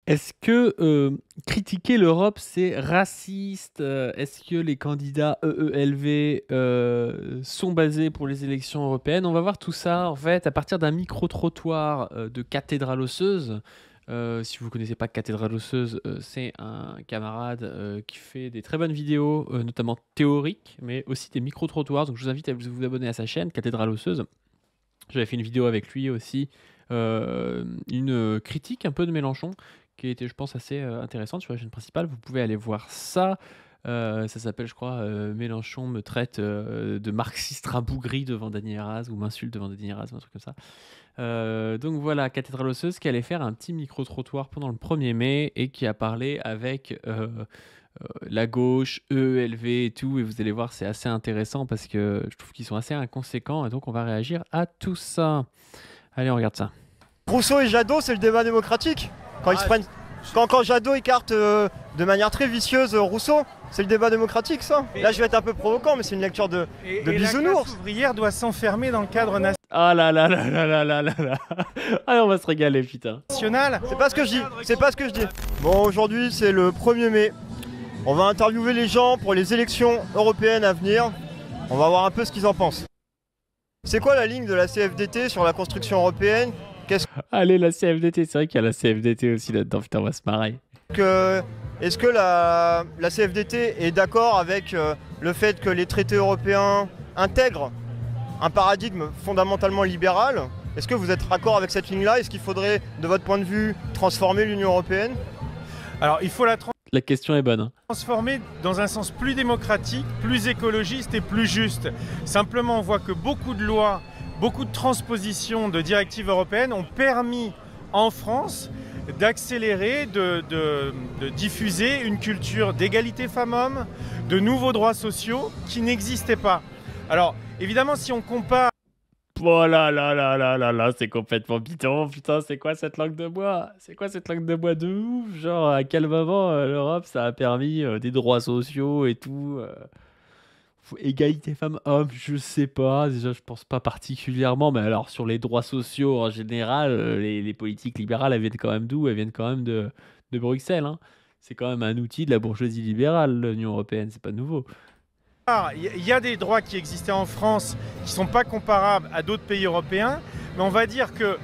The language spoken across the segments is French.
Est-ce que critiquer l'Europe, c'est raciste? Est-ce que les candidats EELV sont basés pour les élections européennes? On va voir tout ça en fait à partir d'un micro-trottoir de Cathédrale Osseuse. Si vous ne connaissez pas Cathédrale Osseuse, c'est un camarade qui fait des très bonnes vidéos, notamment théoriques, mais aussi des micro-trottoirs. Donc je vous invite à vous abonner à sa chaîne, Cathédrale Osseuse. J'avais fait une vidéo avec lui aussi, une critique un peu de Mélenchon, qui était, je pense, assez intéressante sur la chaîne principale. Vous pouvez aller voir ça. Ça s'appelle, je crois, Mélenchon me traite de marxiste rabougri devant Dany Heraz, ou m'insulte devant Dany Heraz, ou un truc comme ça. Donc voilà, Cathédrale Osseuse qui allait faire un petit micro-trottoir pendant le 1er mai et qui a parlé avec la gauche, EELV et tout. Et vous allez voir, c'est assez intéressant parce que je trouve qu'ils sont assez inconséquents. Et donc on va réagir à tout ça. Allez, on regarde ça. Rousseau et Jadot, c'est le débat démocratique. Quand ils se prennent, quand Jadot écarte de manière très vicieuse Rousseau, c'est le débat démocratique, ça. Là, je vais être un peu provocant, mais c'est une lecture de bisounours. La classe ouvrière doit s'enfermer dans le cadre Ah là là là là là là là là. Ah, on va se régaler, putain. national. C'est pas ce que je dis. C'est pas ce que je dis. Bon, aujourd'hui, c'est le 1er mai. On va interviewer les gens pour les élections européennes à venir. On va voir un peu ce qu'ils en pensent. C'est quoi la ligne de la CFDT sur la construction européenne? Allez, la CFDT, c'est vrai qu'il y a la CFDT aussi là-dedans, putain, on va se marrer. Est-ce que la CFDT est d'accord avec le fait que les traités européens intègrent un paradigme fondamentalement libéral? Est-ce que vous êtes raccord avec cette ligne-là? Est-ce qu'il faudrait, de votre point de vue, transformer l'Union européenne? Alors, il faut La question est bonne. Hein. transformer dans un sens plus démocratique, plus écologiste et plus juste. Simplement, on voit que beaucoup de lois, beaucoup de transpositions de directives européennes ont permis en France d'accélérer, de diffuser une culture d'égalité femmes-hommes, de nouveaux droits sociaux qui n'existaient pas. Alors, évidemment, si on compare... Oh là là là là là là, c'est complètement bidon, putain, c'est quoi cette langue de bois? C'est quoi cette langue de bois de ouf? Genre, à quel moment l'Europe, ça a permis des droits sociaux et tout égalité femmes-hommes, je sais pas, déjà je pense pas particulièrement, mais alors sur les droits sociaux en général, les politiques libérales, elles viennent quand même d'où? Elles viennent quand même de Bruxelles, hein. C'est quand même un outil de la bourgeoisie libérale, l'Union européenne, c'est pas nouveau. Il y a des droits qui existaient en France qui ne sont pas comparables à d'autres pays européens, mais on va dire que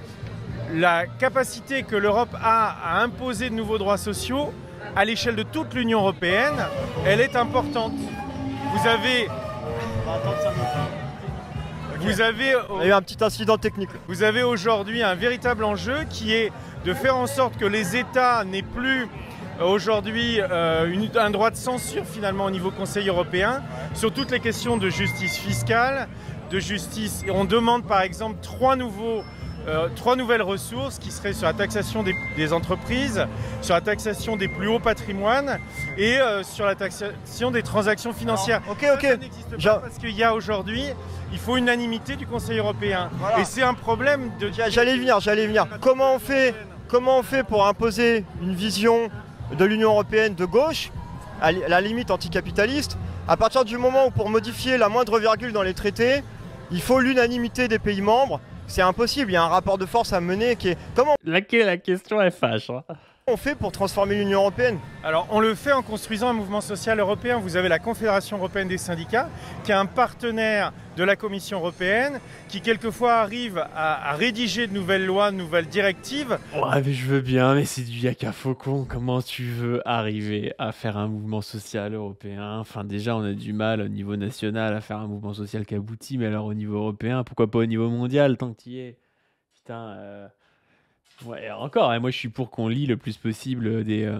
la capacité que l'Europe a à imposer de nouveaux droits sociaux à l'échelle de toute l'Union européenne, elle est importante. Vous avez... Il y a eu un petit incident technique. Vous avez aujourd'hui un véritable enjeu qui est de faire en sorte que les États n'aient plus aujourd'hui un droit de censure finalement au niveau Conseil européen sur toutes les questions de justice fiscale, de justice. Et on demande par exemple trois nouvelles ressources qui seraient sur la taxation des entreprises, sur la taxation des plus hauts patrimoines et sur la taxation des transactions financières. Ok. Ça n'existe pas parce qu'il y a aujourd'hui, il faut unanimité du Conseil européen. Voilà. Et c'est un problème de... J'allais venir. Comment on fait pour imposer une vision de l'Union européenne de gauche, à la limite anticapitaliste, à partir du moment où pour modifier la moindre virgule dans les traités, il faut l'unanimité des pays membres? C'est impossible, il y a un rapport de force à mener qui est... Comment la question est fâche, hein. on fait pour transformer l'Union européenne? Alors on le fait en construisant un mouvement social européen. Vous avez la Confédération européenne des syndicats qui est un partenaire de la Commission européenne qui quelquefois arrive à rédiger de nouvelles lois, de nouvelles directives. Ouais, mais je veux bien, mais c'est du yaka faucon. Comment tu veux arriver à faire un mouvement social européen? Enfin déjà on a du mal au niveau national à faire un mouvement social qui aboutit, mais alors au niveau européen, pourquoi pas au niveau mondial tant que tu y es? Putain... Ouais, encore, hein, moi je suis pour qu'on lie le plus possible des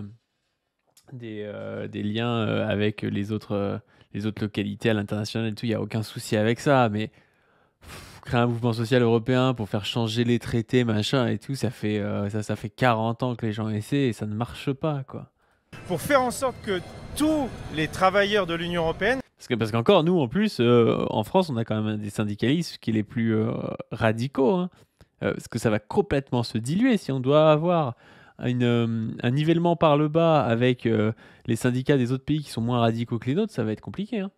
liens avec les autres localités à l'international et tout, il n'y a aucun souci avec ça, mais créer un mouvement social européen pour faire changer les traités, machin et tout, ça fait 40 ans que les gens essaient et ça ne marche pas, quoi. Pour faire en sorte que tous les travailleurs de l'Union européenne... Parce qu'encore, nous, en plus, en France, on a quand même des syndicalistes qui sont les plus radicaux, hein. Parce que ça va complètement se diluer si on doit avoir un nivellement par le bas avec les syndicats des autres pays qui sont moins radicaux que les nôtres, ça va être compliqué, hein.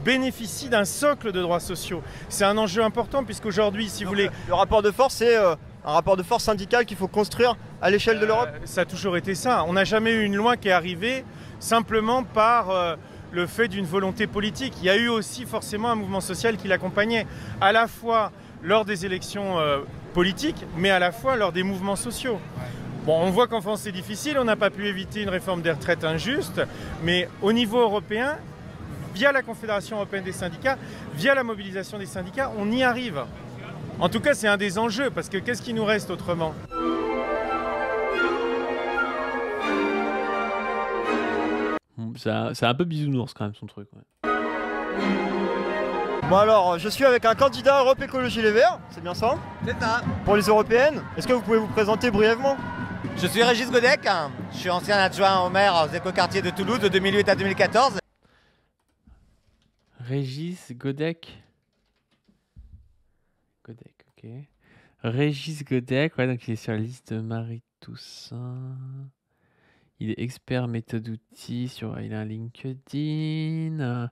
bénéficient d'un socle de droits sociaux. C'est un enjeu important puisqu'aujourd'hui, si vous voulez... Le rapport de force, c'est un rapport de force syndical qu'il faut construire à l'échelle de l'Europe? Ça a toujours été ça. On n'a jamais eu une loi qui est arrivée simplement par le fait d'une volonté politique. Il y a eu aussi forcément un mouvement social qui l'accompagnait, à la fois lors des élections politiques, mais à la fois lors des mouvements sociaux. Bon, on voit qu'en France c'est difficile, on n'a pas pu éviter une réforme des retraites injuste, mais au niveau européen, via la Confédération européenne des syndicats, via la mobilisation des syndicats, on y arrive. En tout cas, c'est un des enjeux, parce que qu'est-ce qui nous reste autrement ? C'est un peu bisounours quand même son truc. Ouais. Bon alors, je suis avec un candidat Europe Écologie Les Verts, c'est bien ça? C'est ça. Pour les européennes, est-ce que vous pouvez vous présenter brièvement? Je suis Régis Godec, je suis ancien adjoint au maire aux écoquartiers de Toulouse de 2008 à 2014. Régis Godec. Godec, ok. Régis Godec, ouais, donc il est sur la liste de Marie Toussaint. Il est expert méthode outils il a un LinkedIn.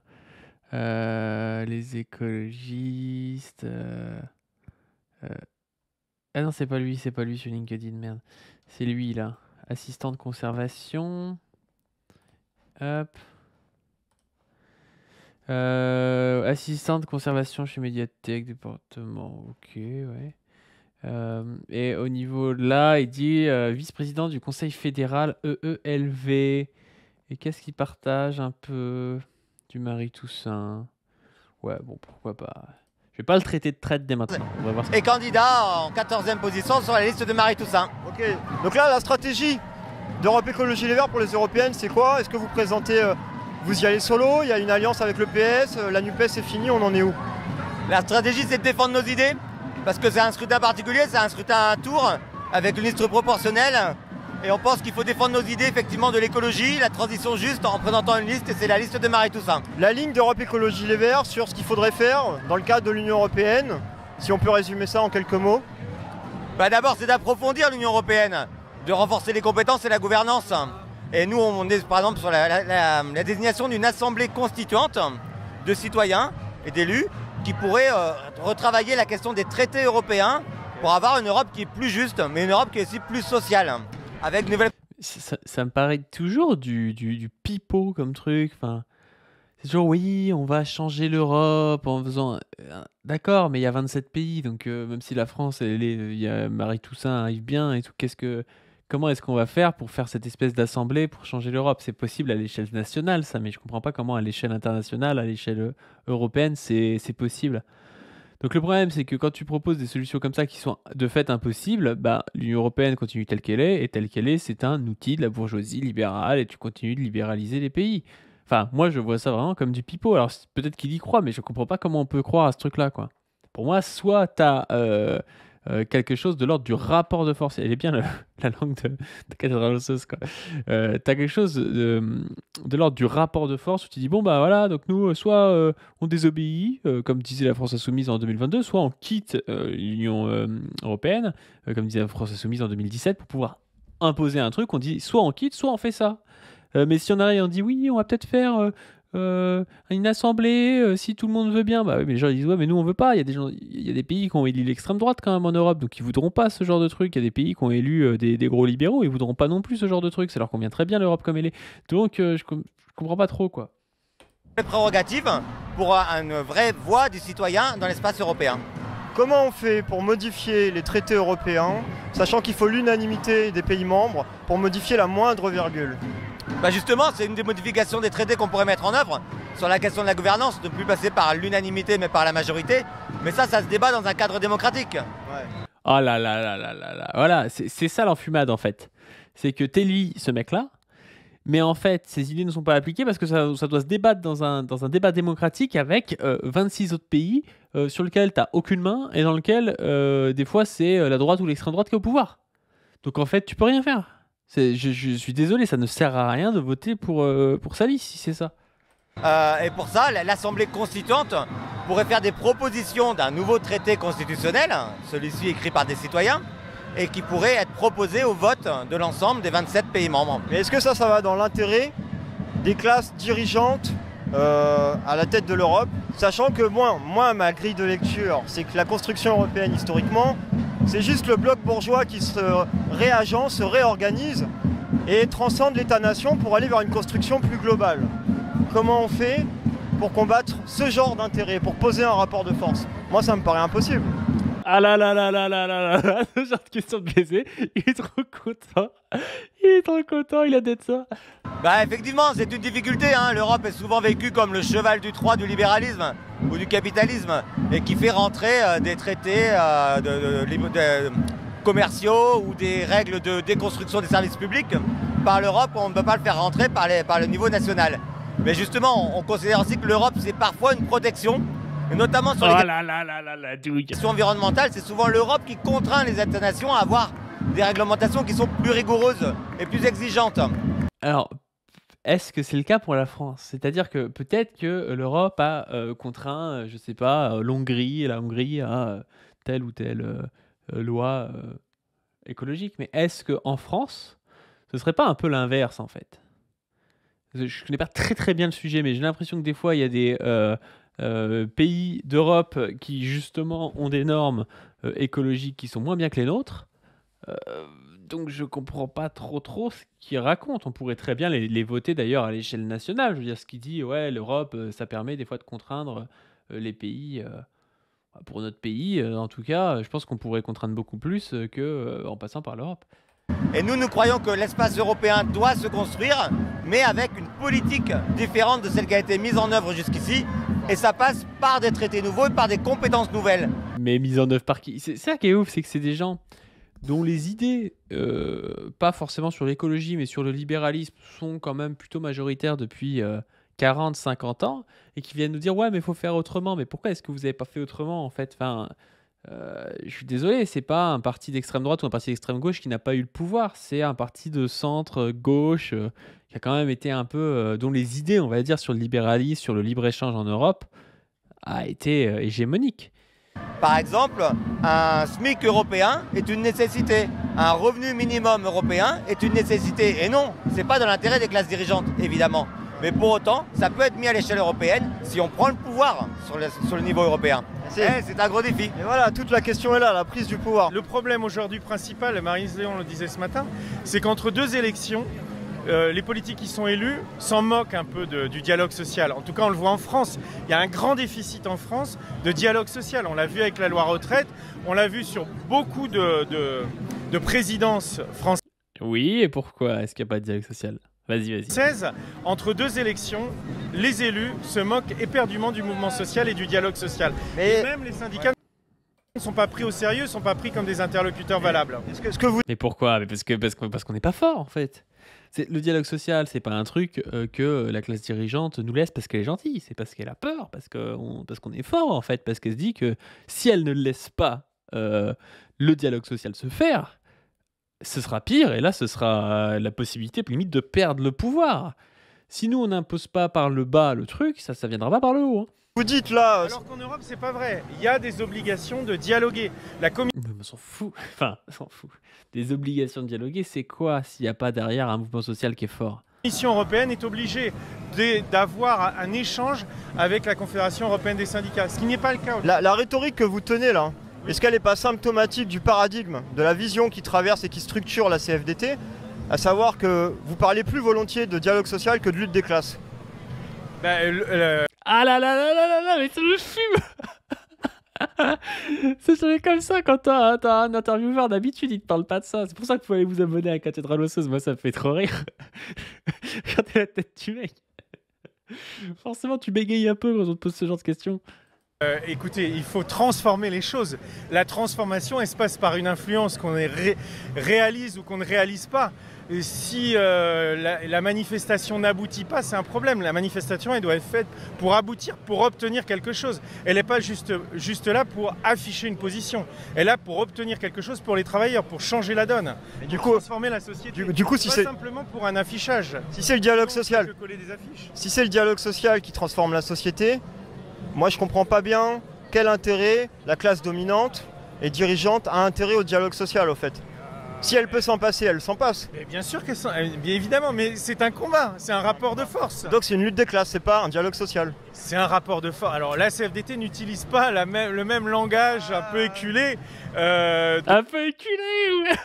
Les écologistes. Ah non, c'est pas lui sur LinkedIn, merde. C'est lui là. Assistant de conservation. Hop. Assistant de conservation chez Médiathèque, département. Ok, ouais. Et au niveau là, il dit vice-président du Conseil fédéral EELV. Et qu'est-ce qu'il partage un peu du Marie Toussaint? Ouais, bon, pourquoi pas. Je vais pas le traiter de traite dès maintenant. On va voir ça. Et candidat en 14e position sur la liste de Marie Toussaint. Ok, donc là, la stratégie d'Europe Écologie Les Verts pour les européennes, c'est quoi? Est-ce que vous présentez, vous y allez solo? Il y a une alliance avec le PS, la NUPES est finie, on en est où? La stratégie, c'est de défendre nos idées, parce que c'est un scrutin particulier, c'est un scrutin à un tour, avec une liste proportionnelle. Et on pense qu'il faut défendre nos idées, effectivement, de l'écologie, la transition juste, en présentant une liste, et c'est la liste de Marie Toussaint. La ligne d'Europe Écologie Les Verts sur ce qu'il faudrait faire dans le cadre de l'Union Européenne, si on peut résumer ça en quelques mots. Bah d'abord, c'est d'approfondir l'Union Européenne, de renforcer les compétences et la gouvernance. Et nous, on est par exemple sur la désignation d'une assemblée constituante de citoyens et d'élus qui pourraient retravailler la question des traités européens pour avoir une Europe qui est plus juste, mais une Europe qui est aussi plus sociale. Avec de nouvelles... Ça me paraît toujours du pipeau comme truc. Enfin, c'est toujours oui, on va changer l'Europe en faisant. D'accord, mais il y a 27 pays, donc même si la France, il y a Marie Toussaint arrive bien et tout, comment est-ce qu'on va faire pour faire cette espèce d'assemblée pour changer l'Europe? C'est possible à l'échelle nationale, ça, mais je comprends pas comment à l'échelle internationale, à l'échelle européenne, c'est possible. Donc le problème, c'est que quand tu proposes des solutions comme ça qui sont de fait impossibles, bah, l'Union européenne continue telle qu'elle est, et telle qu'elle est, c'est un outil de la bourgeoisie libérale, et tu continues de libéraliser les pays. Enfin, moi, je vois ça vraiment comme du pipeau. Alors, peut-être qu'il y croit, mais je comprends pas comment on peut croire à ce truc-là, quoi. Pour moi, soit tu as quelque chose de l'ordre du rapport de force. Elle est bien la langue de Cathédrale Osseuse, quoi. Tu as quelque chose de l'ordre du rapport de force où tu dis, bon, bah voilà, donc nous, soit on désobéit, comme disait la France Insoumise en 2022, soit on quitte l'Union européenne, comme disait la France Insoumise en 2017, pour pouvoir imposer un truc. On dit, soit on quitte, soit on fait ça. Mais si on arrive et on dit, oui, on va peut-être faire... une assemblée, si tout le monde veut bien, bah oui, mais les gens ils disent ouais, mais nous on veut pas. Il y a des pays qui ont élu l'extrême droite quand même en Europe, donc ils voudront pas ce genre de truc. Il y a des pays qui ont élu des gros libéraux, ils voudront pas non plus ce genre de truc. Ça leur convient très bien l'Europe comme elle est. Donc je comprends pas trop, quoi. Prérogatives pour une vraie voix du citoyen dans l'espace européen. Comment on fait pour modifier les traités européens, sachant qu'il faut l'unanimité des pays membres pour modifier la moindre virgule? Bah justement, c'est une des modifications des traités qu'on pourrait mettre en œuvre sur la question de la gouvernance, de ne plus passer par l'unanimité mais par la majorité. Mais ça se débat dans un cadre démocratique. Ouais. Oh là là là là là là. Voilà, c'est ça l'enfumade en fait. C'est que t'élis ce mec-là, mais en fait, ces idées ne sont pas appliquées parce que ça doit se débattre dans un débat démocratique avec 26 autres pays sur lesquels t'as aucune main et dans lequel des fois c'est la droite ou l'extrême droite qui est au pouvoir. Donc en fait, tu peux rien faire. Je suis désolé, ça ne sert à rien de voter pour sa liste si c'est ça. Et pour ça, l'Assemblée constituante pourrait faire des propositions d'un nouveau traité constitutionnel, celui-ci écrit par des citoyens, et qui pourrait être proposé au vote de l'ensemble des 27 pays membres. Mais est-ce que ça va dans l'intérêt des classes dirigeantes à la tête de l'Europe, sachant que moi, ma grille de lecture, c'est que la construction européenne, historiquement, C'est juste le bloc bourgeois qui se réagence, se réorganise et transcende l'État-nation pour aller vers une construction plus globale. Comment on fait pour combattre ce genre d'intérêt, pour poser un rapport de force? Moi, ça me paraît impossible. Ah là là là là là là là, ce genre de question de baiser, il est trop content. Il est trop content, il a d'être ça. Bah effectivement, c'est une difficulté, hein. L'Europe est souvent vécue comme le cheval du Troie du libéralisme ou du capitalisme et qui fait rentrer des traités commerciaux ou des règles de déconstruction des services publics par l'Europe. On ne peut pas le faire rentrer par le niveau national. Mais justement, on considère aussi que l'Europe, c'est parfois une protection, et notamment sur les questions environnementales. C'est souvent l'Europe qui contraint les États-nations à avoir des réglementations qui sont plus rigoureuses et plus exigeantes. Alors, est-ce que c'est le cas pour la France? C'est-à-dire que peut-être que l'Europe a contraint, je sais pas, l'Hongrie, la Hongrie a telle ou telle loi écologique. Mais est-ce qu'en France, ce serait pas un peu l'inverse en fait? Je connais pas très bien le sujet, mais j'ai l'impression que des fois, il y a des pays d'Europe qui justement ont des normes écologiques qui sont moins bien que les nôtres. Donc je comprends pas trop ce qu'ils racontent. On pourrait très bien les voter d'ailleurs à l'échelle nationale. Je veux dire, ce qui dit, ouais, l'Europe, ça permet des fois de contraindre les pays. Pour notre pays, en tout cas, je pense qu'on pourrait contraindre beaucoup plus qu'en passant par l'Europe. Et nous croyons que l'espace européen doit se construire, mais avec une politique différente de celle qui a été mise en œuvre jusqu'ici. Et ça passe par des traités nouveaux et par des compétences nouvelles. Mais mise en œuvre par qui? C'est ça qui est ouf, c'est que c'est des gens dont les idées, pas forcément sur l'écologie, mais sur le libéralisme, sont quand même plutôt majoritaires depuis 40-50 ans, et qui viennent nous dire « Ouais, mais il faut faire autrement. » Mais pourquoi est-ce que vous n'avez pas fait autrement, en fait? Enfin, je suis désolé, c'est pas un parti d'extrême droite ou un parti d'extrême gauche qui n'a pas eu le pouvoir. C'est un parti de centre-gauche qui a quand même été un peu... dont les idées, on va dire, sur le libéralisme, sur le libre-échange en Europe, a été hégémonique. Par exemple, un SMIC européen est une nécessité. Un revenu minimum européen est une nécessité. Et non, c'est pas dans l'intérêt des classes dirigeantes, évidemment. Mais pour autant, ça peut être mis à l'échelle européenne si on prend le pouvoir sur le niveau européen. C'est un gros défi. Et voilà, toute la question est là, la prise du pouvoir. Le problème aujourd'hui principal, Maryse Léon le disait ce matin, c'est qu'entre deux élections, les politiques qui sont élus s'en moquent un peu du dialogue social. En tout cas, on le voit en France. Il y a un grand déficit en France de dialogue social. On l'a vu avec la loi retraite, on l'a vu sur beaucoup de présidences françaises. Oui, et pourquoi est-ce qu'il n'y a pas de dialogue social? Vas-y. Entre deux élections, les élus se moquent éperdument du mouvement social et du dialogue social. Mais... Et même les syndicats ne sont pas pris au sérieux, ne sont pas pris comme des interlocuteurs valables. Mais pourquoi? Mais parce qu'on n'est pas fort, en fait. Le dialogue social, c'est pas un truc que la classe dirigeante nous laisse parce qu'elle est gentille. C'est parce qu'elle a peur, parce qu'on est fort, en fait. Parce qu'elle se dit que si elle ne laisse pas le dialogue social se faire, ce sera pire, et là, ce sera la possibilité, limite, de perdre le pouvoir. Si nous, on n'impose pas par le bas le truc, ça viendra pas par le haut. Hein. Vous dites là... Alors qu'en Europe, c'est pas vrai. Il y a des obligations de dialoguer. Mais on s'en fout. Enfin, on s'en fout. Des obligations de dialoguer, c'est quoi s'il n'y a pas derrière un mouvement social qui est fort? La Commission européenne est obligée d'avoir un échange avec la Confédération européenne des syndicats, ce qui n'est pas le cas. La rhétorique que vous tenez là, est-ce qu'elle n'est pas symptomatique du paradigme, de la vision qui traverse et qui structure la CFDT, à savoir que vous parlez plus volontiers de dialogue social que de lutte des classes? Ah là, mais ça me fume. C'est jamais comme ça quand t'as un intervieweur, d'habitude il te parle pas de ça. C'est pour ça que vous pouvez vous abonner à Cathédrale Osseuse. Moi ça me fait trop rire. Regardez la tête du mec. Forcément tu bégayes un peu quand on te pose ce genre de questions. Écoutez, il faut transformer les choses. La transformation, elle se passe par une influence qu'on réalise ou qu'on ne réalise pas. Et si la manifestation n'aboutit pas, c'est un problème. La manifestation, elle doit être faite pour aboutir, pour obtenir quelque chose. Elle n'est pas juste là pour afficher une position. Elle est là pour obtenir quelque chose pour les travailleurs, pour changer la donne, pour transformer la société. Du coup, si pas c'est simplement pour un affichage. Si c'est le dialogue social, qui transforme la société, moi je comprends pas bien quel intérêt la classe dominante et dirigeante a intérêt au dialogue social au fait. Si elle peut s'en passer, elle s'en passe. Mais bien sûr bien évidemment, mais c'est un combat, c'est un rapport de force. Donc c'est une lutte des classes, c'est pas un dialogue social. C'est un rapport de force. Alors la CFDT n'utilise pas le même langage un peu éculé. Un peu éculé, ouais.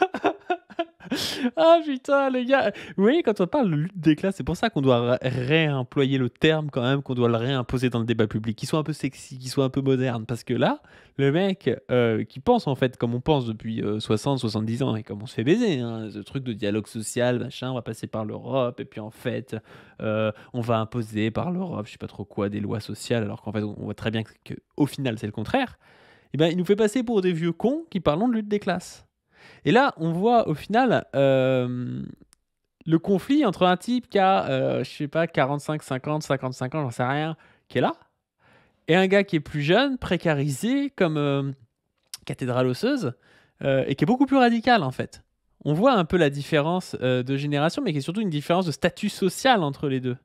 Ah putain, les gars. Vous voyez, quand on parle de lutte des classes, c'est pour ça qu'on doit réemployer le terme quand même, qu'on doit le réimposer dans le débat public, qu'il soit un peu sexy, qu'il soit un peu moderne. Parce que là, le mec qui pense en fait comme on pense depuis 60, 70 ans et comme on se fait baiser, hein, ce truc de dialogue social, machin, on va passer par l'Europe et puis en fait, on va imposer par l'Europe, je sais pas trop quoi, des lois sociales, alors qu'en fait, on voit très bien qu'au final, c'est le contraire. Et ben, il nous fait passer pour des vieux cons qui parlons de lutte des classes. Et là, on voit au final le conflit entre un type qui a, je sais pas, 45, 50, 55 ans, j'en sais rien, qui est là, et un gars qui est plus jeune, précarisé, comme cathédrale osseuse, et qui est beaucoup plus radical en fait. On voit un peu la différence de génération, mais qui est surtout une différence de statut social entre les deux.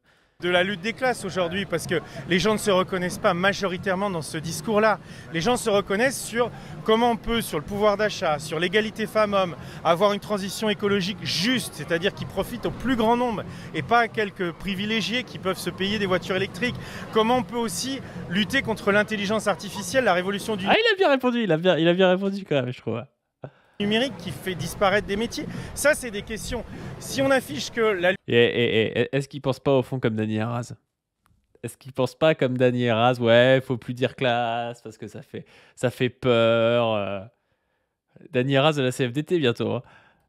De la lutte des classes aujourd'hui, parce que les gens ne se reconnaissent pas majoritairement dans ce discours-là. Les gens se reconnaissent sur comment on peut, sur le pouvoir d'achat, sur l'égalité femmes-hommes, avoir une transition écologique juste, c'est-à-dire qui profite au plus grand nombre et pas à quelques privilégiés qui peuvent se payer des voitures électriques. Comment on peut aussi lutter contre l'intelligence artificielle, la révolution du... Ah, il a bien répondu, il a bien répondu quand même, je trouve. Numérique qui fait disparaître des métiers. Ça, c'est des questions. Si on affiche que la... Et est-ce qu'il pense pas au fond comme Dany Arras? Est-ce qu'il pense pas comme Dany Arras? Ouais, faut plus dire classe parce que ça fait peur. Dany Arras de la CFDT bientôt. Hein.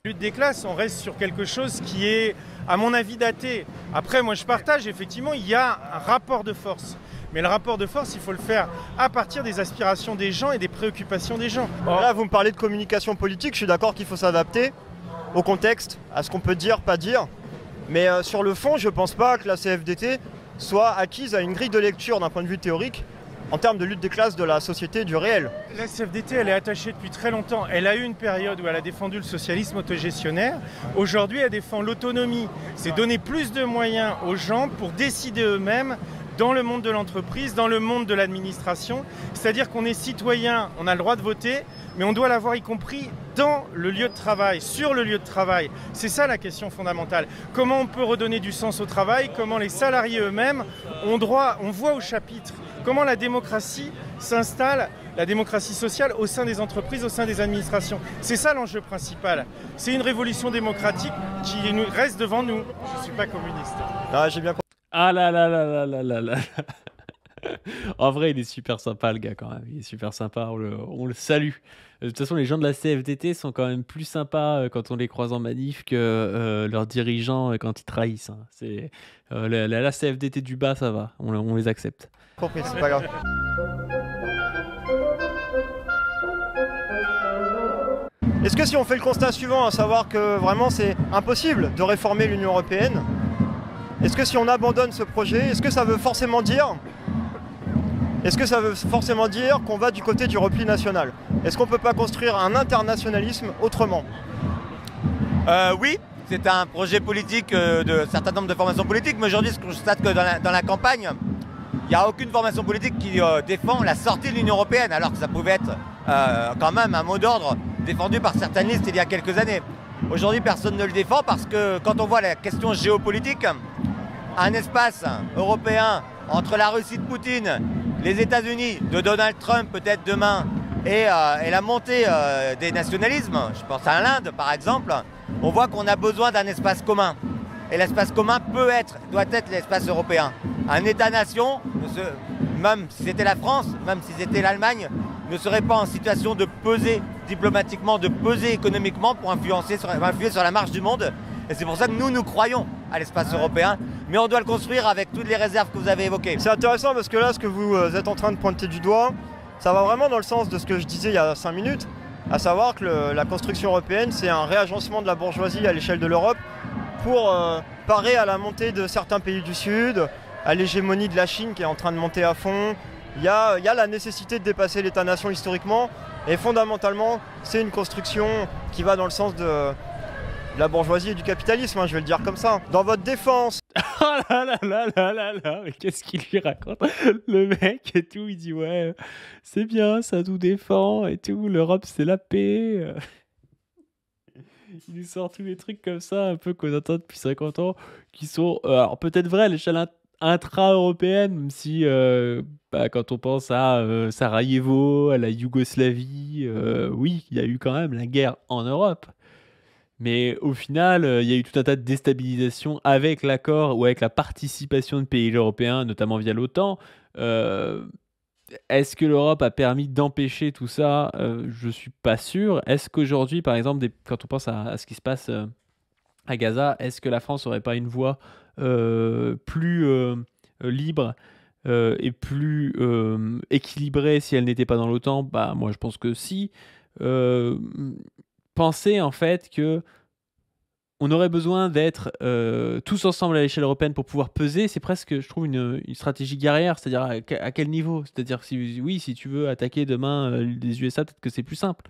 Lutte des classes, on reste sur quelque chose qui est, à mon avis, daté. Après, moi, je partage, effectivement, il y a un rapport de force. Mais le rapport de force, il faut le faire à partir des aspirations des gens et des préoccupations des gens. Là, vous me parlez de communication politique, je suis d'accord qu'il faut s'adapter au contexte, à ce qu'on peut dire, pas dire. Mais sur le fond, je ne pense pas que la CFDT soit acquise à une grille de lecture d'un point de vue théorique en termes de lutte des classes de la société du réel. La CFDT, elle est attachée depuis très longtemps. Elle a eu une période où elle a défendu le socialisme autogestionnaire. Aujourd'hui, elle défend l'autonomie. C'est donner plus de moyens aux gens pour décider eux-mêmes dans le monde de l'entreprise, dans le monde de l'administration. C'est-à-dire qu'on est citoyen, on a le droit de voter, mais on doit l'avoir y compris dans le lieu de travail, sur le lieu de travail. C'est ça la question fondamentale. Comment on peut redonner du sens au travail? Comment les salariés eux-mêmes ont droit, on voit au chapitre, comment la démocratie s'installe, la démocratie sociale au sein des entreprises, au sein des administrations. C'est ça l'enjeu principal. C'est une révolution démocratique qui reste devant nous. Je ne suis pas communiste. Ah, j'ai bien compris. Ah là là là là là là là. En vrai, il est super sympa, le gars, quand même. Il est super sympa, on le salue. De toute façon, les gens de la CFDT sont quand même plus sympas quand on les croise en manif que leurs dirigeants quand ils trahissent. Hein. C'est, la CFDT du bas, ça va. On les accepte. Compris, c'est pas grave. Est-ce que si on fait le constat suivant, à savoir que vraiment c'est impossible de réformer l'Union européenne, est-ce que si on abandonne ce projet, est-ce que ça veut forcément dire qu'on va du côté du repli national? Est-ce qu'on ne peut pas construire un internationalisme autrement? Oui, c'est un projet politique de certain nombre de formations politiques, mais aujourd'hui, je constate que dans la campagne, il n'y a aucune formation politique qui défend la sortie de l'Union européenne, alors que ça pouvait être quand même un mot d'ordre défendu par certaines listes il y a quelques années. Aujourd'hui, personne ne le défend parce que quand on voit la question géopolitique, un espace européen entre la Russie de Poutine, les États-Unis de Donald Trump peut-être demain et la montée des nationalismes, je pense à l'Inde par exemple, on voit qu'on a besoin d'un espace commun. Et l'espace commun doit être l'espace européen. Un État-nation, même si c'était la France, même si c'était l'Allemagne, ne serait pas en situation de peser diplomatiquement, de peser économiquement pour influer sur la marche du monde. Et c'est pour ça que nous croyons à l'espace européen, mais on doit le construire avec toutes les réserves que vous avez évoquées. C'est intéressant parce que là, ce que vous êtes en train de pointer du doigt, ça va vraiment dans le sens de ce que je disais il y a 5 minutes, à savoir que la construction européenne, c'est un réagencement de la bourgeoisie à l'échelle de l'Europe pour parer à la montée de certains pays du Sud, à l'hégémonie de la Chine qui est en train de monter à fond. Il y a la nécessité de dépasser l'État-nation historiquement, et fondamentalement, c'est une construction qui va dans le sens de la bourgeoisie et du capitalisme, hein, je vais le dire comme ça. Dans votre défense... Oh là là là là là là, mais qu'est-ce qu'il lui raconte? Le mec et tout, il dit ouais, c'est bien, ça nous défend et tout, l'Europe c'est la paix. Il nous sort tous les trucs comme ça, un peu qu'on entend depuis 50 ans, qui sont alors peut-être vrais à l'échelle intra-européenne, même si quand on pense à Sarajevo, à la Yougoslavie, oui, il y a eu quand même la guerre en Europe. Mais au final, il y a eu tout un tas de déstabilisations avec l'accord ou avec la participation de pays européens, notamment via l'OTAN. Euh, Est-ce que l'Europe a permis d'empêcher tout ça? Je suis pas sûr. Est-ce qu'aujourd'hui, par exemple, quand on pense à ce qui se passe à Gaza, est-ce que la France n'aurait pas une voix plus libre et plus équilibrée si elle n'était pas dans l'OTAN? Bah, moi, je pense que si. Euh, Penser en fait que on aurait besoin d'être tous ensemble à l'échelle européenne pour pouvoir peser, c'est presque, je trouve, une stratégie guerrière. C'est-à-dire à quel niveau? C'est-à-dire si tu veux attaquer demain les USA, peut-être que c'est plus simple.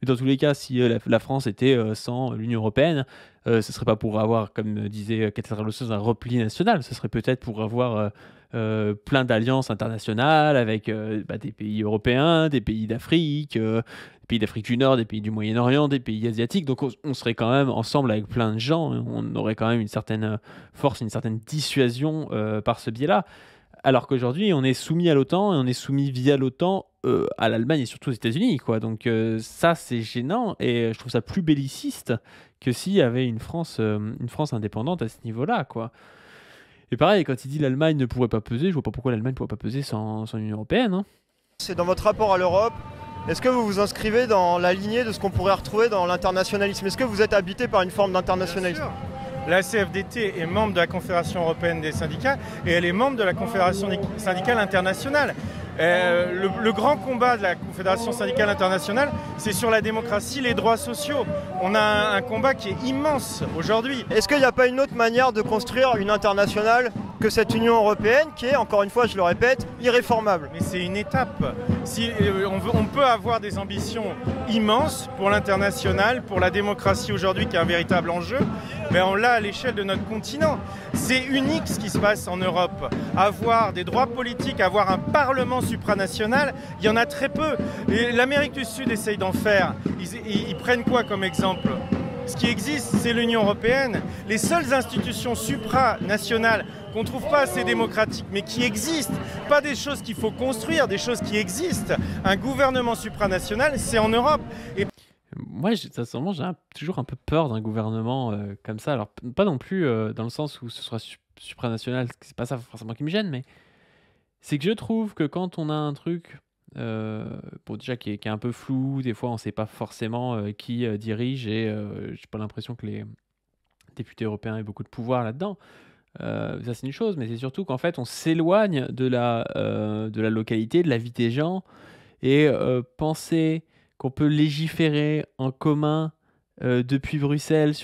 Mais dans tous les cas, si la France était sans l'Union européenne, ce serait pas pour avoir, comme disait Catherine Rousseau, un repli national. Ce serait peut-être pour avoir plein d'alliances internationales avec des pays européens, des pays d'Afrique, des pays d'Afrique du Nord, des pays du Moyen-Orient, des pays asiatiques. Donc on serait quand même ensemble avec plein de gens. On aurait quand même une certaine force, une certaine dissuasion par ce biais-là. Alors qu'aujourd'hui, on est soumis à l'OTAN et on est soumis via l'OTAN à l'Allemagne et surtout aux États-Unis, quoi. Donc ça, c'est gênant et je trouve ça plus belliciste que s'il y avait une France indépendante à ce niveau-là, quoi. Et pareil, quand il dit l'Allemagne ne pourrait pas peser, je vois pas pourquoi l'Allemagne ne pourrait pas peser sans l'Union européenne. Hein. C'est dans votre rapport à l'Europe. Est-ce que vous vous inscrivez dans la lignée de ce qu'on pourrait retrouver dans l'internationalisme? Est-ce que vous êtes habité par une forme d'internationalisme? La CFDT est membre de la Confédération européenne des syndicats et elle est membre de la Confédération syndicale internationale. Le grand combat de la Confédération syndicale internationale, c'est sur la démocratie, les droits sociaux. On a un combat qui est immense aujourd'hui. Est-ce qu'il n'y a pas une autre manière de construire une internationale que cette Union européenne qui est, encore une fois, je le répète, irréformable? Mais c'est une étape. Si, on peut avoir des ambitions immenses pour l'international, pour la démocratie aujourd'hui qui est un véritable enjeu, mais on l'a à l'échelle de notre continent. C'est unique ce qui se passe en Europe. Avoir des droits politiques, avoir un parlement supranational, il y en a très peu. L'Amérique du Sud essaye d'en faire. Ils prennent quoi comme exemple ? Ce qui existe, c'est l'Union européenne. Les seules institutions supranationales qu'on ne trouve pas assez démocratiques, mais qui existent, pas des choses qu'il faut construire, des choses qui existent. Un gouvernement supranational, c'est en Europe. Et moi, sincèrement, j'ai toujours un peu peur d'un gouvernement comme ça. Alors, pas non plus dans le sens où ce sera supranational, c'est pas ça forcément qui me gêne, mais c'est que je trouve que quand on a un truc déjà qui est un peu flou, des fois on sait pas forcément qui dirige et j'ai pas l'impression que les députés européens aient beaucoup de pouvoir là-dedans. Ça c'est une chose, mais c'est surtout qu'en fait on s'éloigne de la localité, de la vie des gens et penser qu'on peut légiférer en commun depuis Bruxelles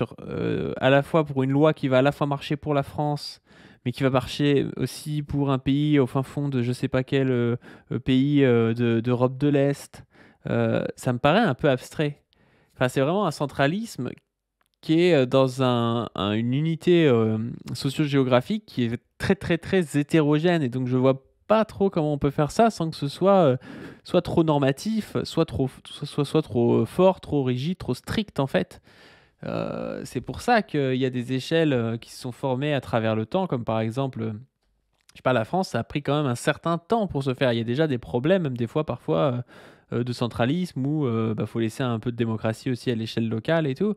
à la fois pour une loi qui va à la fois marcher pour la France mais qui va marcher aussi pour un pays au fin fond de je sais pas quel pays d'Europe de l'Est, ça me paraît un peu abstrait. Enfin, c'est vraiment un centralisme qui est dans une unité socio-géographique qui est très très très hétérogène et donc je vois pas trop comment on peut faire ça sans que ce soit trop normatif, soit trop fort, trop rigide, trop strict en fait. C'est pour ça qu'il y a des échelles qui se sont formées à travers le temps, comme par exemple, je sais pas, la France, ça a pris quand même un certain temps pour se faire. Il y a déjà des problèmes, même des fois, parfois, de centralisme où faut laisser un peu de démocratie aussi à l'échelle locale et tout.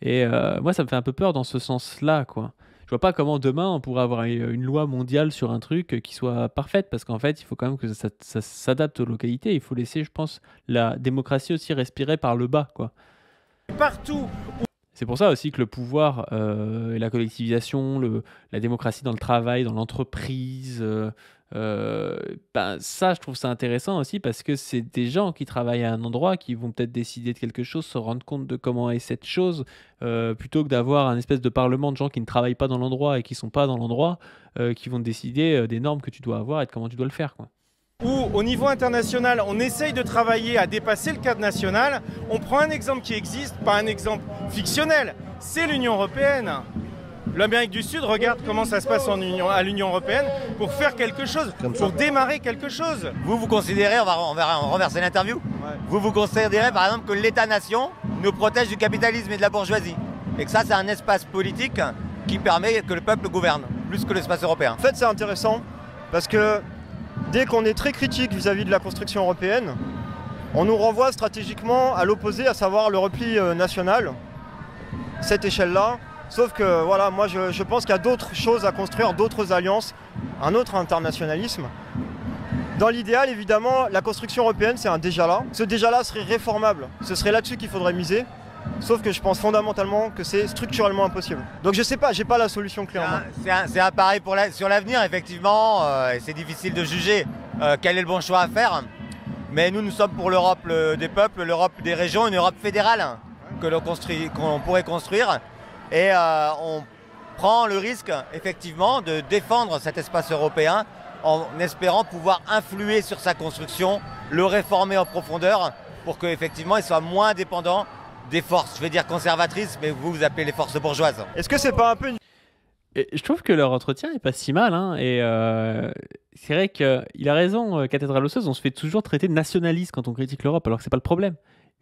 Et moi, ça me fait un peu peur dans ce sens-là, quoi. Je vois pas comment demain on pourrait avoir une loi mondiale sur un truc qui soit parfaite, parce qu'en fait, il faut quand même que ça s'adapte aux localités. Il faut laisser, je pense, la démocratie aussi respirer par le bas, quoi. partout. C'est pour ça aussi que le pouvoir et la collectivisation, la démocratie dans le travail, dans l'entreprise, ça, je trouve ça intéressant aussi parce que c'est des gens qui travaillent à un endroit qui vont peut-être décider de quelque chose, se rendre compte de comment est cette chose, plutôt que d'avoir un espèce de parlement de gens qui ne travaillent pas dans l'endroit et qui ne sont pas dans l'endroit, qui vont décider des normes que tu dois avoir et de comment tu dois le faire, quoi. Où au niveau international, on essaye de travailler à dépasser le cadre national. On prend un exemple qui existe, pas un exemple fictionnel, c'est l'Union européenne. L'Amérique du Sud regarde comment ça se passe à l'Union européenne pour faire quelque chose, pour démarrer quelque chose. Vous considérez, on va renverser l'interview, vous considérez par exemple que l'État-nation nous protège du capitalisme et de la bourgeoisie. Et que ça, c'est un espace politique qui permet que le peuple gouverne, plus que l'espace européen. En fait, c'est intéressant parce que dès qu'on est très critique vis-à-vis de la construction européenne, on nous renvoie stratégiquement à l'opposé, à savoir le repli national, cette échelle-là. Sauf que voilà, moi je pense qu'il y a d'autres choses à construire, d'autres alliances, un autre internationalisme. Dans l'idéal, évidemment, la construction européenne, c'est un déjà-là. Ce déjà-là serait réformable. Ce serait là-dessus qu'il faudrait miser. Sauf que je pense fondamentalement que c'est structurellement impossible. Donc je sais pas, j'ai pas la solution clé en main. C'est un pari sur l'avenir, effectivement. Et c'est difficile de juger quel est le bon choix à faire. Mais nous sommes pour l'Europe des peuples, l'Europe des régions, une Europe fédérale qu'on pourrait construire. Et on prend le risque, effectivement, de défendre cet espace européen en espérant pouvoir influer sur sa construction, le réformer en profondeur pour qu'effectivement il soit moins dépendant des forces, je vais dire conservatrices, mais vous appelez les forces bourgeoises. Est-ce que c'est pas un peu une... Et je trouve que leur entretien est pas si mal, hein, et c'est vrai qu'il a raison, Cathédrale osseuse, on se fait toujours traiter de nationaliste quand on critique l'Europe, alors que c'est pas le problème.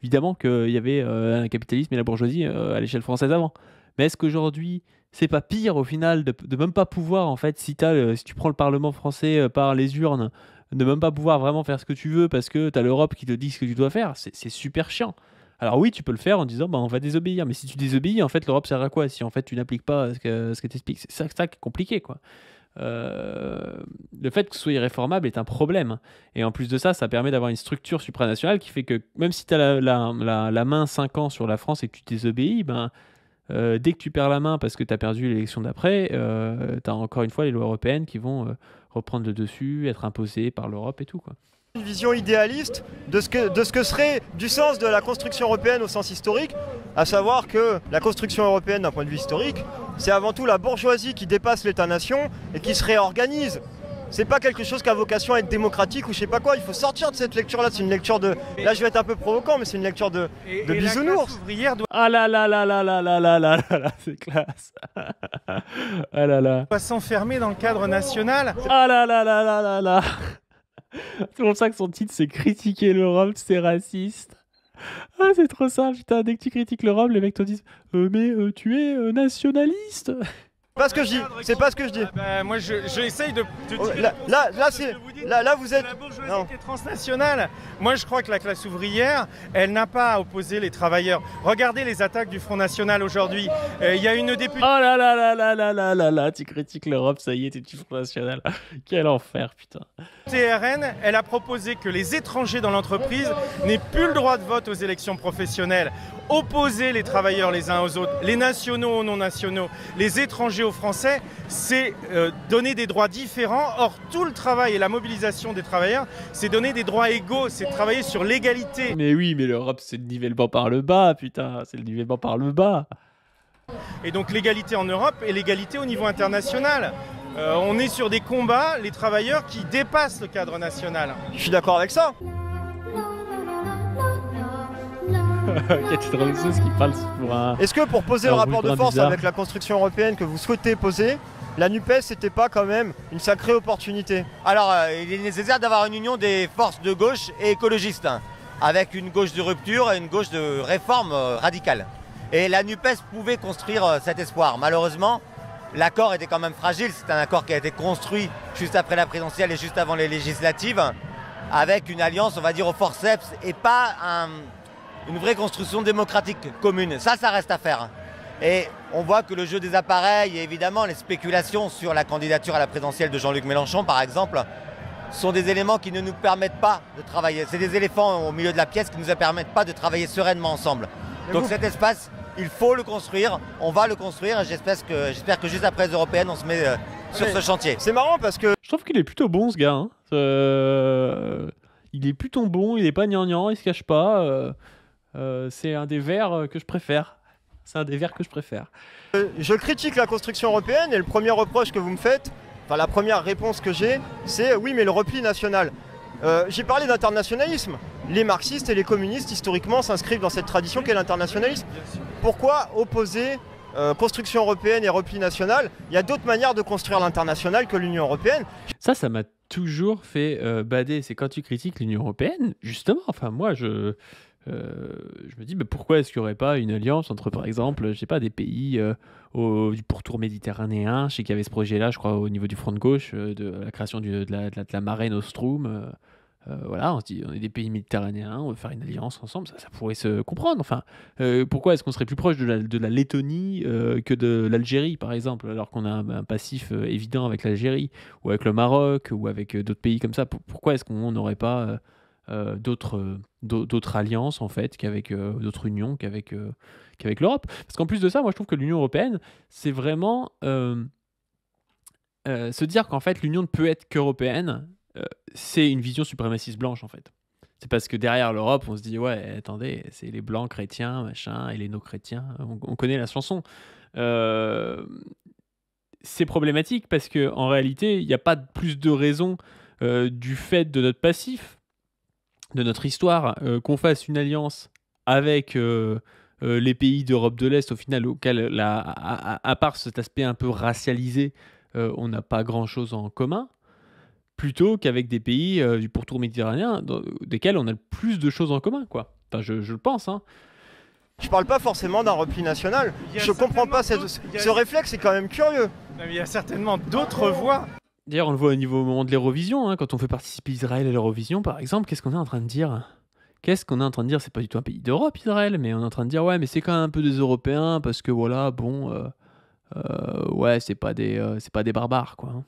Évidemment qu'il y avait un capitalisme et la bourgeoisie à l'échelle française avant. Mais est-ce qu'aujourd'hui, c'est pas pire au final de même pas pouvoir, en fait, si tu prends le Parlement français par les urnes, de même pas pouvoir vraiment faire ce que tu veux parce que tu as l'Europe qui te dit ce que tu dois faire, c'est super chiant. Alors oui, tu peux le faire en disant bah, on va désobéir, mais si tu désobéis, en fait, l'Europe sert à quoi si en fait tu n'appliques pas ce que tu expliques? C'est ça qui est compliqué, quoi. Le fait que ce soit irréformable est un problème. Et en plus de ça, ça permet d'avoir une structure supranationale qui fait que même si tu as la main 5 ans sur la France et que tu désobéis, ben, dès que tu perds la main parce que tu as perdu l'élection d'après, tu as encore une fois les lois européennes qui vont reprendre le dessus, être imposées par l'Europe et tout, quoi. Une vision idéaliste de ce que serait du sens de la construction européenne au sens historique, à savoir que la construction européenne d'un point de vue historique, c'est avant tout la bourgeoisie qui dépasse l'État-nation et qui se réorganise. C'est pas quelque chose qui a vocation à être démocratique ou je sais pas quoi, il faut sortir de cette lecture-là, c'est une lecture de... Là je vais être un peu provocant, mais c'est une lecture de bisounours. Ah là là là là là là là là là là, c'est classe. Ah là là. Doit s'enfermer dans le cadre national. Ah là là là là là là. C'est pour ça que son titre c'est Critiquer l'Europe, c'est raciste. Ah, c'est trop ça, putain. Dès que tu critiques l'Europe, les mecs te disent mais tu es nationaliste. C'est pas ce que je dis, c'est pas ce que je dis. Bah, moi j'essaye de dire là vous êtes... La bourgeoisie est transnationale. Moi je crois que la classe ouvrière, elle n'a pas à opposer les travailleurs. Regardez les attaques du Front National aujourd'hui. Il y a une députée... Oh là là là là là là là là, tu critiques l'Europe, ça y est, t'es du Front National. Quel enfer, putain. TRN, elle a proposé que les étrangers dans l'entreprise n'aient plus le droit de vote aux élections professionnelles. Opposer les travailleurs les uns aux autres, les nationaux aux non-nationaux, les étrangers aux Français, c'est donner des droits différents. Or, tout le travail et la mobilisation des travailleurs, c'est donner des droits égaux, c'est travailler sur l'égalité. Mais oui, mais l'Europe, c'est le nivellement par le bas, putain, c'est le nivellement par le bas. Et donc l'égalité en Europe et l'égalité au niveau international. On est sur des combats, les travailleurs, qui dépassent le cadre national. Je suis d'accord avec ça. Cathédrale osseuse qui parle pour un... Est-ce que pour poser le rapport de force avec la construction européenne que vous souhaitez poser, la NUPES n'était pas quand même une sacrée opportunité? Alors, il est nécessaire d'avoir une union des forces de gauche et écologistes, hein, avec une gauche de rupture et une gauche de réforme radicale. Et la NUPES pouvait construire cet espoir. Malheureusement, l'accord était quand même fragile. C'est un accord qui a été construit juste après la présidentielle et juste avant les législatives, avec une alliance, on va dire, au forceps, et pas une vraie construction démocratique commune. Ça reste à faire. Et on voit que le jeu des appareils et évidemment les spéculations sur la candidature à la présidentielle de Jean-Luc Mélenchon, par exemple, sont des éléments qui ne nous permettent pas de travailler. C'est des éléphants au milieu de la pièce qui ne nous permettent pas de travailler sereinement ensemble. Donc cet espace, il faut le construire, on va le construire et j'espère que juste après les européennes, on se met sur ce chantier. C'est marrant parce que... Je trouve qu'il est plutôt bon, ce gars. Hein. Il est plutôt bon, il est pas gnangnan, il se cache pas. C'est un des vers que je préfère. C'est un des vers que je préfère. Je critique la construction européenne et le premier reproche que vous me faites, enfin la première réponse que j'ai, c'est oui mais le repli national. J'ai parlé d'internationalisme. Les marxistes et les communistes historiquement s'inscrivent dans cette tradition qu'est l'internationalisme. Pourquoi opposer construction européenne et repli national? Il y a d'autres manières de construire l'international que l'Union européenne. Ça m'a toujours fait bader. C'est quand tu critiques l'Union européenne, justement. Enfin moi je me dis, mais pourquoi est-ce qu'il n'y aurait pas une alliance entre, par exemple, je sais pas, des pays du pourtour méditerranéen? Je sais qu'il y avait ce projet-là, je crois, au niveau du front de gauche, de la création de la Mare Nostrum. Voilà, on se dit, on est des pays méditerranéens, on veut faire une alliance ensemble, ça pourrait se comprendre. Enfin, pourquoi est-ce qu'on serait plus proche de la Lettonie que de l'Algérie, par exemple, alors qu'on a un passif évident avec l'Algérie, ou avec le Maroc, ou avec d'autres pays comme ça? Pourquoi est-ce qu'on n'aurait pas d'autres alliances, en fait, qu'avec d'autres unions, qu'avec l'Europe? Parce qu'en plus de ça, moi, je trouve que l'Union européenne, c'est vraiment se dire qu'en fait, l'Union ne peut être qu'européenne. C'est une vision suprémaciste blanche, en fait. C'est parce que derrière l'Europe, on se dit, ouais, attendez, c'est les blancs chrétiens, machin, et les no-chrétiens. On connaît la chanson. C'est problématique parce qu'en réalité, il n'y a pas plus de raison du fait de notre passif, de notre histoire, qu'on fasse une alliance avec les pays d'Europe de l'Est, au final, auquel, à part cet aspect un peu racialisé, on n'a pas grand-chose en commun, plutôt qu'avec des pays du pourtour méditerranéen, desquels on a le plus de choses en commun, quoi. Enfin, je le pense, hein. Je parle pas forcément d'un repli national. Je comprends pas ce réflexe, c'est quand même curieux. Il y a certainement d'autres voies. D'ailleurs, on le voit au moment de l'Eurovision, hein, quand on fait participer Israël à l'Eurovision, par exemple, qu'est-ce qu'on est en train de dire? Qu'est-ce qu'on est en train de dire? C'est pas du tout un pays d'Europe, Israël, mais on est en train de dire, ouais, mais c'est quand même un peu des Européens, parce que voilà, bon, ouais, c'est pas des barbares, quoi, hein.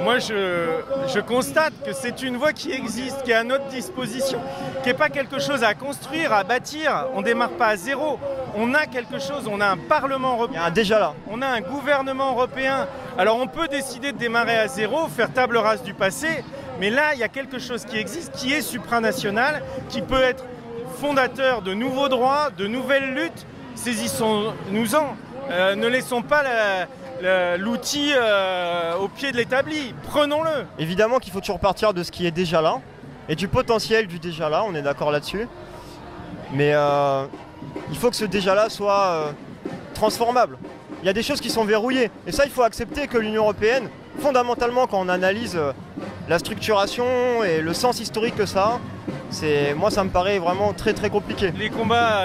Moi, je constate que c'est une voie qui existe, qui est à notre disposition, qui n'est pas quelque chose à construire, à bâtir. On ne démarre pas à zéro. On a quelque chose, on a un Parlement européen. Il y a déjà là. On a un gouvernement européen. Alors on peut décider de démarrer à zéro, faire table rase du passé, mais là, il y a quelque chose qui existe, qui est supranational, qui peut être fondateur de nouveaux droits, de nouvelles luttes. Saisissons-nous-en. Ne laissons pas l'outil au pied de l'établi. Prenons-le. Évidemment qu'il faut toujours partir de ce qui est déjà là et du potentiel du déjà là, on est d'accord là-dessus. Mais il faut que ce déjà là soit transformable. Il y a des choses qui sont verrouillées. Et ça, il faut accepter que l'Union européenne, fondamentalement, quand on analyse la structuration et le sens historique que ça a, moi, ça me paraît vraiment très très compliqué. Les combats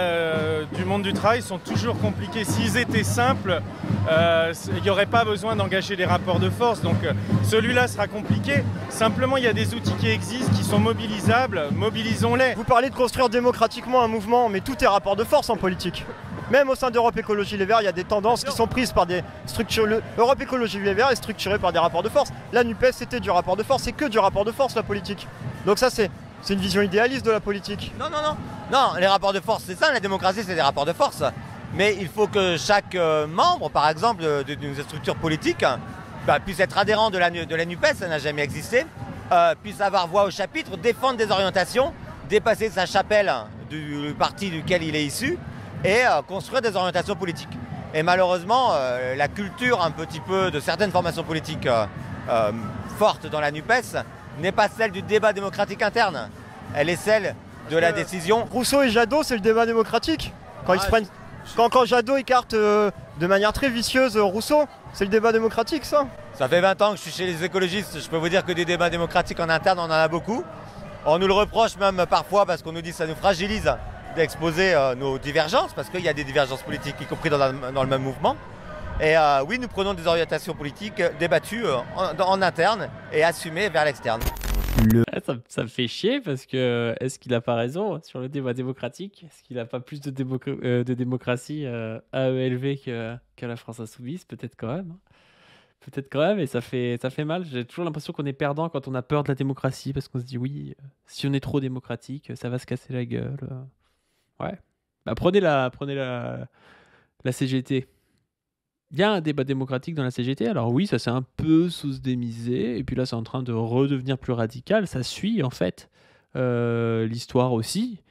du monde du travail sont toujours compliqués. S'ils étaient simples, il n'y aurait pas besoin d'engager des rapports de force. Donc celui-là sera compliqué. Simplement, il y a des outils qui existent, qui sont mobilisables. Mobilisons-les. Vous parlez de construire démocratiquement un mouvement, mais tout est rapport de force en politique. Même au sein d'Europe Écologie Les Verts, il y a des tendances qui sont prises par des structures. Europe Écologie Les Verts est structurée par des rapports de force. La NUPES, c'était du rapport de force. C'est que du rapport de force, la politique. Donc ça, c'est une vision idéaliste de la politique. Non, les rapports de force, c'est ça, la démocratie, c'est des rapports de force. Mais il faut que chaque membre, par exemple, d'une structure politique, puisse être adhérent de la NUPES, ça n'a jamais existé, puisse avoir voix au chapitre, défendre des orientations, dépasser sa chapelle du parti duquel il est issu, et construire des orientations politiques. Et malheureusement, la culture un petit peu de certaines formations politiques fortes dans la NUPES n'est pas celle du débat démocratique interne. Elle est celle de la décision. Rousseau et Jadot, c'est le débat démocratique. Quand ils se prennent, quand Jadot écarte de manière très vicieuse Rousseau, c'est le débat démocratique, ça. Ça fait 20 ans que je suis chez les écologistes. Je peux vous dire que des débats démocratiques en interne, on en a beaucoup. On nous le reproche même parfois parce qu'on nous dit que ça nous fragilise d'exposer nos divergences, parce qu'il y a des divergences politiques, y compris dans le même mouvement. Et oui, nous prenons des orientations politiques débattues en interne et assumées vers l'externe. Ça me fait chier parce que est-ce qu'il n'a pas raison sur le débat démocratique? Est-ce qu'il n'a pas plus de démocratie à ELV qu'à la France Insoumise? Peut-être quand même. Peut-être quand même, et ça fait mal. J'ai toujours l'impression qu'on est perdant quand on a peur de la démocratie, parce qu'on se dit oui, si on est trop démocratique, ça va se casser la gueule. Ouais. Bah, prenez la CGT. Il y a un débat démocratique dans la CGT, alors oui, ça s'est un peu sous-démisé, et puis là c'est en train de redevenir plus radical, ça suit en fait l'histoire aussi.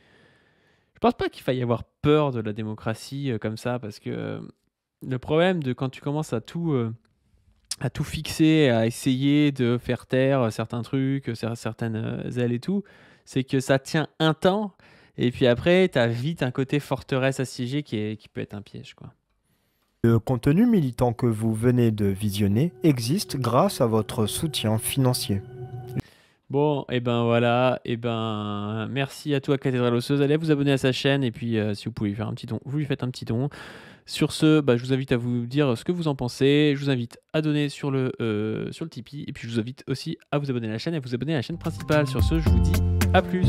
Je pense pas qu'il faille avoir peur de la démocratie comme ça, parce que le problème de quand tu commences à tout fixer, à essayer de faire taire certains trucs, certaines ailes et tout, c'est que ça tient un temps, et puis après t'as vite un côté forteresse assiégée qui peut être un piège, quoi. Le contenu militant que vous venez de visionner existe grâce à votre soutien financier. Bon, et ben voilà, et ben merci à toi Cathédrale Osseuse. Allez vous abonner à sa chaîne et puis si vous pouvez lui faire un petit don, vous lui faites un petit don. Sur ce, je vous invite à vous dire ce que vous en pensez. Je vous invite à donner sur le Tipeee et puis je vous invite aussi à vous abonner à la chaîne et à vous abonner à la chaîne principale. Sur ce, je vous dis à plus.